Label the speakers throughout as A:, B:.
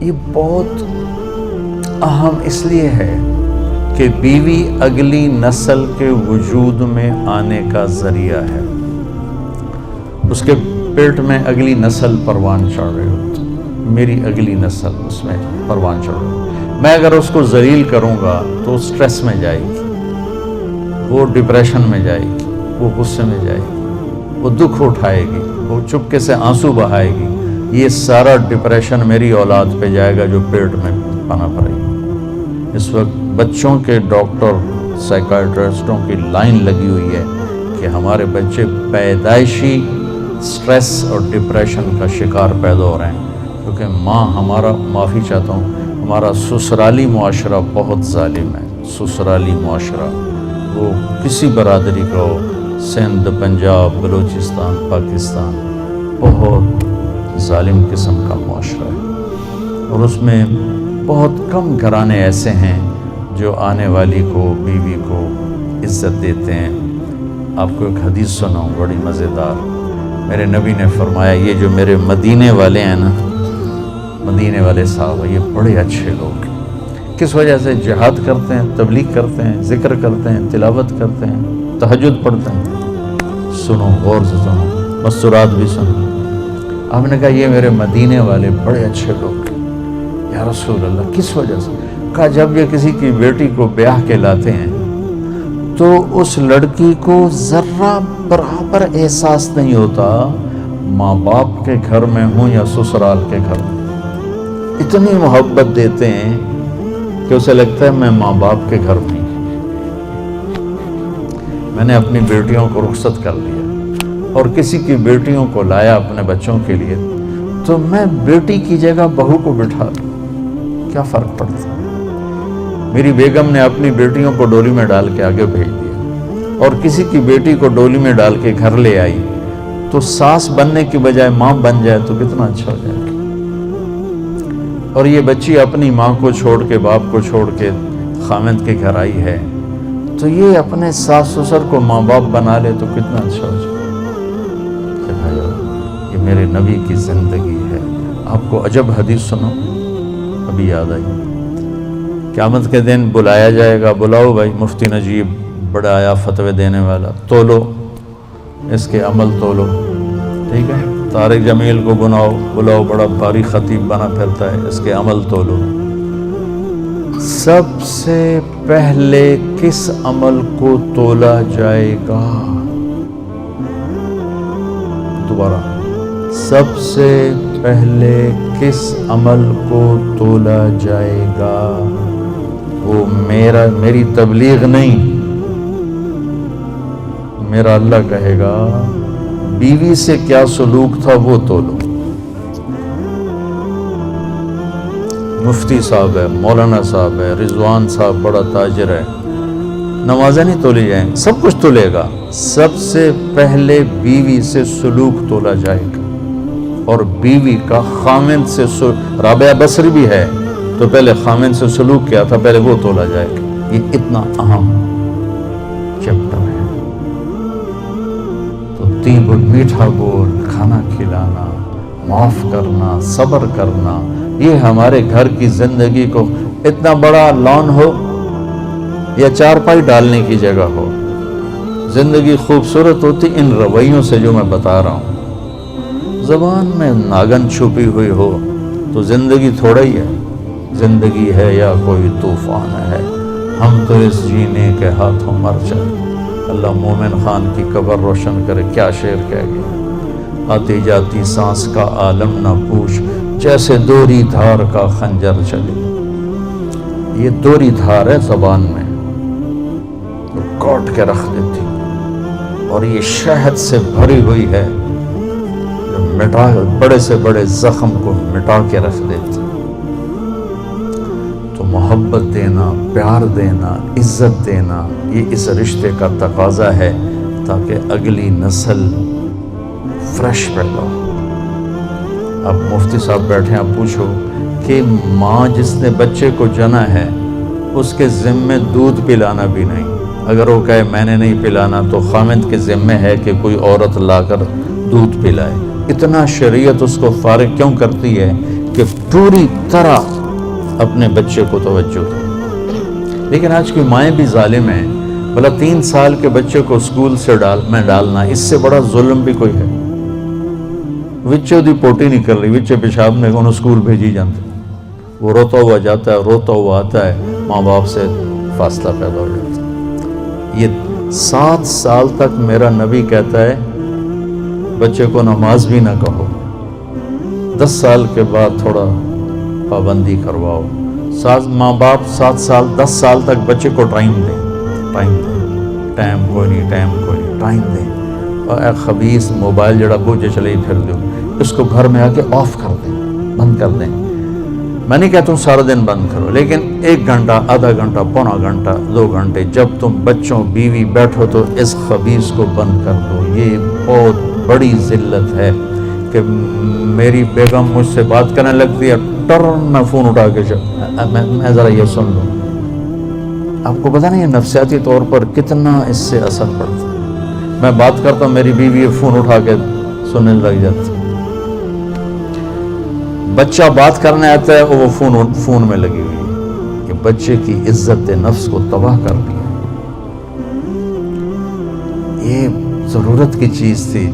A: یہ بہت اہم اس لیے ہے کہ بیوی اگلی نسل کے وجود میں آنے کا ذریعہ ہے. اس کے پیٹ میں اگلی نسل پروان چڑھ رہی ہوتی، میری اگلی نسل اس میں پروان چڑھ رہی. میں اگر اس کو ذلیل کروں گا تو سٹریس میں جائے گی، وہ ڈپریشن میں جائے گی، وہ غصے میں جائے گی، وہ دکھ اٹھائے گی، وہ چپکے سے آنسو بہائے گی. یہ سارا ڈپریشن میری اولاد پہ جائے گا جو پیٹ میں پنپ رہی ہے. اس وقت بچوں کے ڈاکٹر سائیکائٹرسٹوں کی لائن لگی ہوئی ہے کہ ہمارے بچے پیدائشی سٹریس اور ڈپریشن کا شکار پیدا ہو رہے ہیں، کیونکہ ماں ہمارا، معافی چاہتا ہوں، ہمارا سسرالی معاشرہ بہت ظالم ہے. سسرالی معاشرہ وہ کسی برادری کا ہو، سندھ، پنجاب، بلوچستان، پاکستان، بہت ظالم قسم کا معاشرہ ہے. اور اس میں بہت کم گھرانے ایسے ہیں جو آنے والی کو، بیوی کو عزت دیتے ہیں. آپ کو ایک حدیث سناؤں بڑی مزیدار. میرے نبی نے فرمایا یہ جو میرے مدینے والے ہیں نا، مدینے والے صاحب، یہ بڑے اچھے لوگ ہیں. کس وجہ سے؟ جہاد کرتے ہیں، تبلیغ کرتے ہیں، ذکر کرتے ہیں، تلاوت کرتے ہیں، تہجد پڑھتے ہیں. سنو، غور سے سنو، مستورات بھی سنو. آپ نے کہا یہ میرے مدینے والے بڑے اچھے لوگ ہیں. یا رسول اللہ، کس وجہ سے؟ کہا جب یہ کسی کی بیٹی کو بیاہ کے لاتے ہیں تو اس لڑکی کو ذرہ برابر احساس نہیں ہوتا ماں باپ کے گھر میں ہوں یا سسرال کے گھر میں. اتنی محبت دیتے ہیں کہ اسے لگتا ہے میں ماں باپ کے گھر میں. میں نے اپنی بیٹیوں کو رخصت کر لیا اور کسی کی بیٹیوں کو لایا اپنے بچوں کے لیے، تو میں بیٹی کی جگہ بہو کو بٹھا دوں، کیا فرق پڑتا ہے؟ میری بیگم نے اپنی بیٹیوں کو ڈولی میں ڈال کے آگے بھیج دیا اور کسی کی بیٹی کو ڈولی میں ڈال کے گھر لے آئی، تو ساس بننے کی بجائے ماں بن جائے تو کتنا اچھا ہو جائے گا. اور یہ بچی اپنی ماں کو چھوڑ کے، باپ کو چھوڑ کے خاوند کے گھر آئی ہے، تو یہ اپنے ساس سسر کو ماں باپ بنا لے تو کتنا اچھا ہو جائے. کہ بھائیو، یہ میرے نبی کی زندگی ہے. آپ کو عجب حدیث سنو، ابھی یاد آئی. قیامت کے دن بلایا جائے گا، بلاؤ بھائی مفتی نجیب، بڑا آیا فتوے دینے والا، تولو اس کے عمل تولو، ٹھیک ہے. طارق جمیل کو بلاؤ، بڑا بھاری خطیب بنا پھرتا ہے، اس کے عمل تولو. سب سے پہلے کس عمل کو تولا جائے گا؟ دوبارہ، سب سے پہلے کس عمل کو تولا جائے گا؟ وہ میری تبلیغ نہیں، میرا اللہ کہے گا بیوی سے کیا سلوک تھا وہ تولو. مفتی صاحب ہے، مولانا صاحب ہے، رضوان صاحب بڑا تاجر ہے، نمازیں نہیں تولی جائیں، سب کچھ تولے گا. سب سے پہلے بیوی سے سلوک تولا جائے گا، اور بیوی کا خامند سے رابعہ بصری بھی ہے تو پہلے خامند سے سلوک کیا تھا، پہلے وہ تولا جائے گا. یہ اتنا اہم چیپٹر ہے. تو طیب میٹھا بول، کھانا کھلانا، معاف کرنا، صبر کرنا، یہ ہمارے گھر کی زندگی کو، اتنا بڑا لان ہو یا چارپائی ڈالنے کی جگہ ہو، زندگی خوبصورت ہوتی ان رویوں سے جو میں بتا رہا ہوں. زبان میں ناگن چھپی ہوئی ہو تو زندگی تھوڑا ہی ہے. زندگی ہے یا کوئی طوفان ہے، ہم تو اس جینے کے ہاتھوں مر چلے. اللہ مومن خان کی قبر روشن کرے. کیا شعر کہہ گیا، آتی جاتی سانس کا عالم نہ پوچھ، جیسے دوری دھار کا خنجر چلے. یہ دوری دھار ہے زبان میں، تو کاٹ کے رکھ دیتی، اور یہ شہد سے بھری ہوئی ہے جو بڑے سے بڑے زخم کو مٹا کے رکھ دیتی. تو محبت دینا، پیار دینا، عزت دینا، یہ اس رشتے کا تقاضا ہے تاکہ اگلی نسل فریش پیدا ہو. اب مفتی صاحب بیٹھے، آپ پوچھو کہ ماں جس نے بچے کو جنا ہے اس کے ذمے دودھ پلانا بھی نہیں. اگر وہ کہے میں نے نہیں پلانا تو خامند کے ذمے ہے کہ کوئی عورت لا کر دودھ پلائے. اتنا شریعت اس کو فارغ کیوں کرتی ہے کہ پوری طرح اپنے بچے کو توجہ دے. لیکن آج کی مائیں بھی ظالم ہیں. بھلا 3 سال کے بچے کو اسکول سے ڈالنا اس سے بڑا ظلم بھی کوئی ہے؟ وچے دی پوٹی نہیں کر رہی، وچے پیشاب نے انہوں اسکول بھیجی جانتے، وہ روتا ہوا جاتا ہے، روتا ہوا آتا ہے، ماں باپ سے فاصلہ پیدا ہو جاتا ہے. یہ 7 سال تک میرا نبی کہتا ہے بچے کو نماز بھی نہ کہو، 10 سال کے بعد تھوڑا پابندی کرواؤ. ماں باپ 7 سال 10 سال تک بچے کو ٹائم دیں، ٹائم کوئی نہیں، ٹائم دیں. اور اے خبیث موبائل جڑا بوجھے چلے ہی پھر دو، اس کو گھر میں آ کے آف کر دیں، بند کر دیں. میں نہیں کہتا ہوں سارا دن بند کرو، لیکن 1 گھنٹہ، آدھا گھنٹہ، پونا گھنٹہ، 2 گھنٹے جب تم بچوں بیوی بیٹھو تو اس خبیث کو بند کر دو. یہ بہت بڑی ذلت ہے کہ میری بیگم مجھ سے بات کرنے لگتی ہے، ٹرن میں فون اٹھا کے میں ذرا یہ سن لوں. آپ کو پتہ نہیں ہے نفسیاتی طور پر کتنا اس سے اثر پڑتا ہے. میں بات کرتا ہوں، میری بیوی فون اٹھا کے سننے لگ جاتی. بچہ بات کرنے آتا ہے، وہ فون میں لگی ہوئی ہے کہ بچے کی عزت نفس کو تباہ کر دیا. یہ ضرورت کی چیز تھی.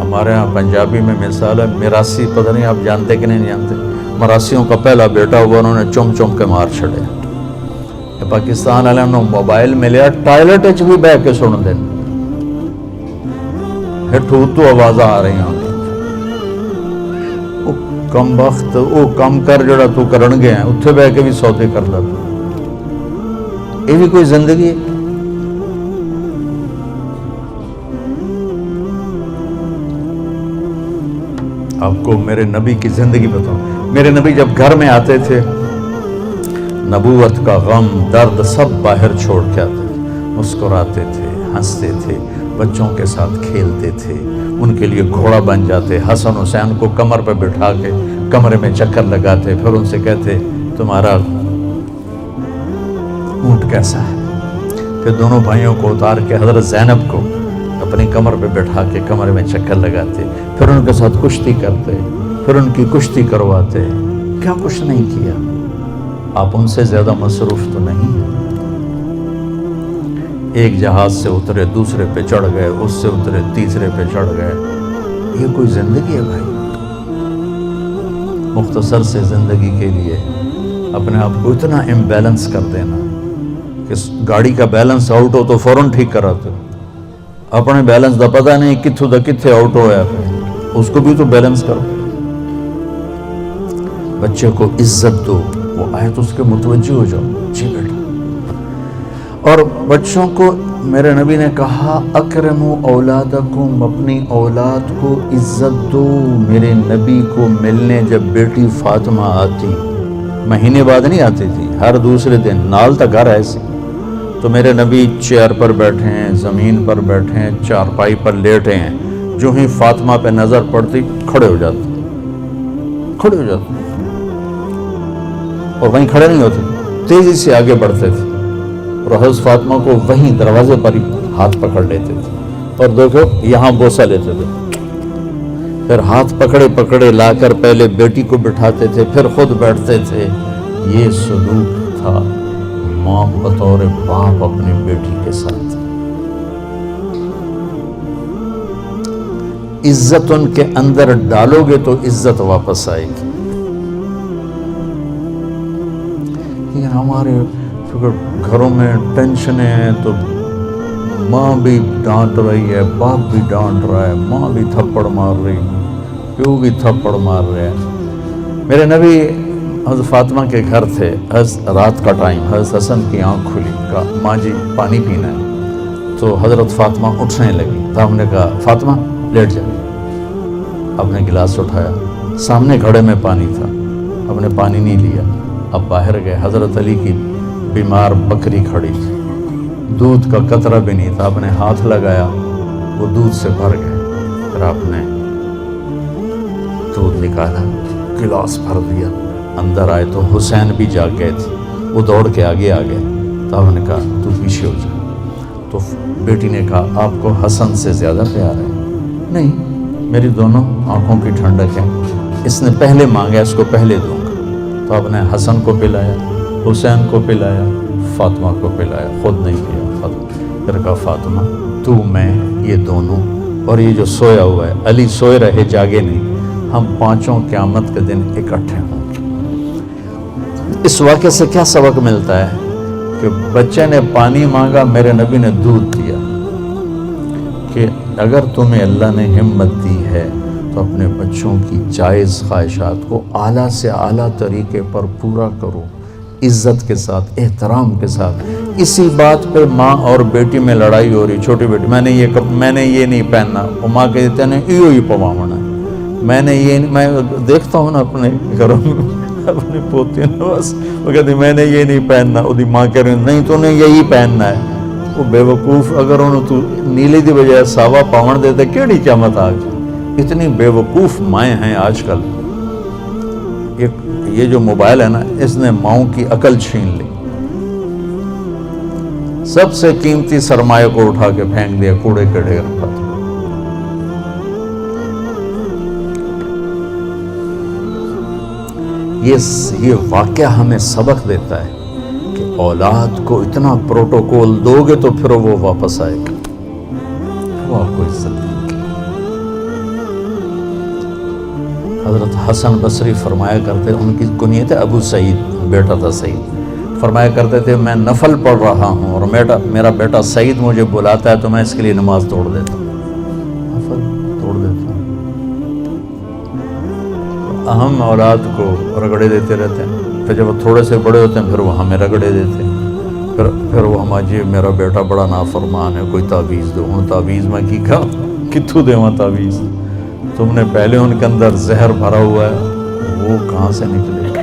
A: ہمارے ہاں پنجابی میں مثال ہے، میراسی، پتہ نہیں آپ جانتے کہ نہیں جانتے، مراسیوں کا پہلا بیٹا ہوا، انہوں نے چم کے مار چھڑے. پاکستان والے نے موبائل ملیا، ٹوائلٹ چ بھی بہ کے سن دیں، تو آواز آ رہی ہیں. کم وقت وہ کم کر جڑا تو کرن گیا اتھے بہ کے بھی سودے کر لے. یہ بھی کوئی زندگی ہے؟ آپ کو میرے نبی کی زندگی بتاؤں. میرے نبی جب گھر میں آتے تھے، نبوت کا غم، درد سب باہر چھوڑ کے آتے تھے، مسکراتے تھے، ہنستے تھے، بچوں کے ساتھ کھیلتے تھے، ان کے لیے گھوڑا بن جاتے. حسن حسین کو کمر پہ بٹھا کے کمرے میں چکر لگاتے، پھر ان سے کہتے تمہارا اونٹ کیسا ہے. پھر دونوں بھائیوں کو اتار کے حضرت زینب کو اپنی کمر پہ بٹھا کے کمرے میں چکر لگاتے، پھر ان کے ساتھ کشتی کرتے، پھر ان کی کشتی کرواتے. کیا کچھ نہیں کیا. آپ ان سے زیادہ مصروف تو نہیں ہیں. ایک جہاز سے اترے، دوسرے پہ چڑھ گئے، اس سے اترے، تیسرے پہ چڑھ گئے. یہ کوئی زندگی ہے بھائی؟ مختصر سے زندگی کے لیے اپنے آپ کو اتنا امبیلنس کر دینا کہ گاڑی کا بیلنس آؤٹ ہو تو فوراً ٹھیک کراتے، اپنے بیلنس دا پتہ نہیں کتھوں دا کتھے آؤٹ ہویا، اس کو بھی تو بیلنس کرو. بچے کو عزت دو، وہ آئے تو اس کے متوجہ ہو جاؤ، جی بیٹا. اور بچوں کو میرے نبی نے کہا اکرموا اولادکم، اپنی اولاد کو عزت دو. میرے نبی کو ملنے جب بیٹی فاطمہ آتی، مہینے بعد نہیں آتی تھی، ہر دوسرے دن، نال تک گھر ایسی، تو میرے نبی چیئر پر بیٹھے ہیں، زمین پر بیٹھے ہیں، چارپائی پر لیٹے ہیں، جو ہی فاطمہ پہ نظر پڑتی کھڑے ہو جاتے، اور وہیں کھڑے نہیں ہوتے، تیزی سے آگے بڑھتے تھے، اور حضرت فاطمہ کو وہیں دروازے پر ہی ہاتھ پکڑ لیتے تھے، اور دیکھو یہاں بوسہ لیتے تھے. پھر ہاتھ پکڑے لا کر پہلے بیٹی کو بٹھاتے تھے، پھر خود بیٹھتے تھے. یہ سلوک تھا ماں بطور باپ اپنی بیٹی کے ساتھ. عزت ان کے اندر ڈالو گے تو عزت واپس آئے گی. ہمارے گھروں میں ٹینشنیں ہیں تو ماں بھی ڈانٹ رہی ہے، باپ بھی ڈانٹ رہا ہے، ماں بھی تھپڑ مار رہی ہے، پیو بھی تھپڑ مار رہے ہیں. میرے نبی حضرت فاطمہ کے گھر تھے، رات کا ٹائم، حضرت حسن کی آنکھ کھلی، کہا ماں جی پانی پینا ہے. تو حضرت فاطمہ اٹھنے لگی، تو ہم نے کہا فاطمہ لیٹ جا. آپ نے گلاس اٹھایا، سامنے گھڑے میں پانی تھا، آپ نے پانی نہیں لیا. اب باہر گئے، حضرت علی کی بیمار بکری کھڑی تھی، دودھ کا قطرہ بھی نہیں تھا، آپ نے ہاتھ لگایا، وہ دودھ سے بھر گئے. پھر آپ نے دودھ نکالا، گلاس بھر دیا. اندر آئے تو حسین بھی جاگ گئے تھے، وہ دوڑ کے آگے آ گئے. تو آپ نے کہا تو پیچھے ہو جا. تو بیٹی نے کہا آپ کو حسن سے زیادہ پیار ہے؟ نہیں، میری دونوں آنکھوں کی ٹھنڈک ہے. اس نے پہلے مانگا اس کو پہلے دوں گا. تو آپ نے حسن کو پلایا، حسین کو پلایا، فاطمہ کو پلایا، خود نہیں پیا. پھر کہا فاطمہ تو میں یہ دونوں اور یہ جو سویا ہوا ہے، علی سوئے رہے جاگے نہیں، ہم پانچوں قیامت کے دن اکٹھے ہوں گے. اس واقعے سے کیا سبق ملتا ہے کہ بچے نے پانی مانگا، میرے نبی نے دودھ دیا. کہ اگر تمہیں اللہ نے ہمت دی ہے تو اپنے بچوں کی جائز خواہشات کو اعلیٰ سے اعلیٰ طریقے پر پورا کرو، عزت کے ساتھ، احترام کے ساتھ. اسی بات پہ ماں اور بیٹی میں لڑائی ہو رہی. چھوٹی بیٹی میں نے یہ نہیں پہننا، وہ ماں کہتے ہیں ایو ہی پواونا ہے. میں دیکھتا ہوں نا اپنے گھروں میں اپنی پوتی بس وہ کہتی میں نے یہ نہیں پہننا، وہ ماں کہہ رہی نہیں تو نے یہی پہننا ہے. وہ بے وقوف، اگر انہوں تو نیلی دی بجائے ساوا پاون دیتے کیڑی قیامت آ گئی. اتنی بے وقوف مائیں ہیں آج کل. یہ جو موبائل ہے نا، اس نے ماؤں کی عقل چھین لی. سب سے قیمتی سرمایہ کو اٹھا کے پھینک دیا کوڑے کے ڈھیر پر. یہ واقعہ ہمیں سبق دیتا ہے کہ اولاد کو اتنا پروٹوکول دو گے تو پھر وہ واپس آئے گا، وہ آپ کو عزت دے گی. حضرت حسن بصری فرمایا کرتے، ان کی کنیت ہے ابو سعید، بیٹا تھا سعید. فرمایا کرتے تھے میں نفل پڑھ رہا ہوں اور میرا بیٹا سعید مجھے بلاتا ہے تو میں اس کے لیے نماز توڑ دیتا ہوں، نفل توڑ دیتا ہوں. ہم اولاد کو رگڑے دیتے رہتے ہیں، پھر جب وہ تھوڑے سے بڑے ہوتے ہیں پھر وہ ہمیں رگڑے دیتے ہیں. پھر وہ ہمارے میرا بیٹا بڑا نافرمان ہے، کوئی تعویذ دو. ہوں تعویذ میں کی کہا کتوں دے وہاں تعویذ؟ تم نے پہلے ان کے اندر زہر بھرا ہوا ہے، وہ کہاں سے نکلے گا؟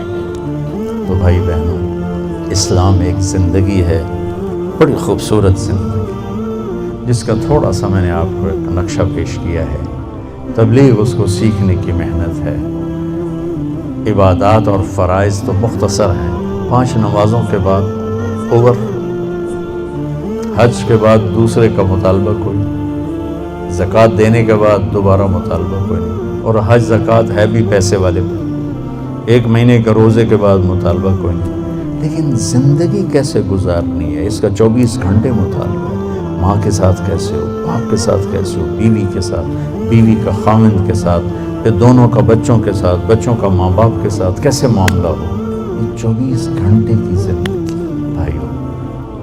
A: تو بھائی بہنوں، اسلام ایک زندگی ہے، بڑی خوبصورت زندگی، جس کا تھوڑا سا میں نے آپ کو ایک نقشہ پیش کیا ہے. تبلیغ اس کو سیکھنے کی محنت ہے. عبادات اور فرائض تو مختصر ہیں، 5 نمازوں کے بعد اوور. حج کے بعد دوسرے کا مطالبہ کوئی نہیں، زکوٰۃ دینے کے بعد دوبارہ مطالبہ کوئی نہیں. اور حج زکوٰۃ ہے بھی پیسے والے پر، 1 مہینے کے روزے کے بعد مطالبہ کوئی نہیں. لیکن زندگی کیسے گزارنی ہے، اس کا 24 گھنٹے مطالبہ ہے. ماں کے ساتھ کیسے ہو، باپ کے ساتھ کیسے ہو، بیوی کے ساتھ، بیوی کا خاوند کے ساتھ، پھر دونوں کا بچوں کے ساتھ، بچوں کا ماں باپ کے ساتھ کیسے معاملہ ہو. یہ 24 گھنٹے کی زندگی. بھائیو،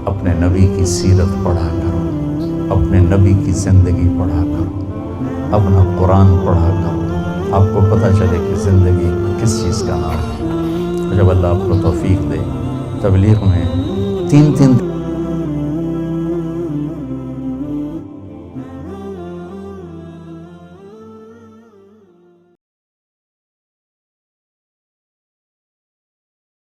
A: اپنے نبی کی سیرت پڑھا کرو، اپنے نبی کی زندگی پڑھا کرو، اپنا قرآن پڑھا کرو، آپ کو پتہ چلے کہ زندگی کس چیز کا نام ہے. جب اللہ آپ کو توفیق دے، تبلیغ میں 3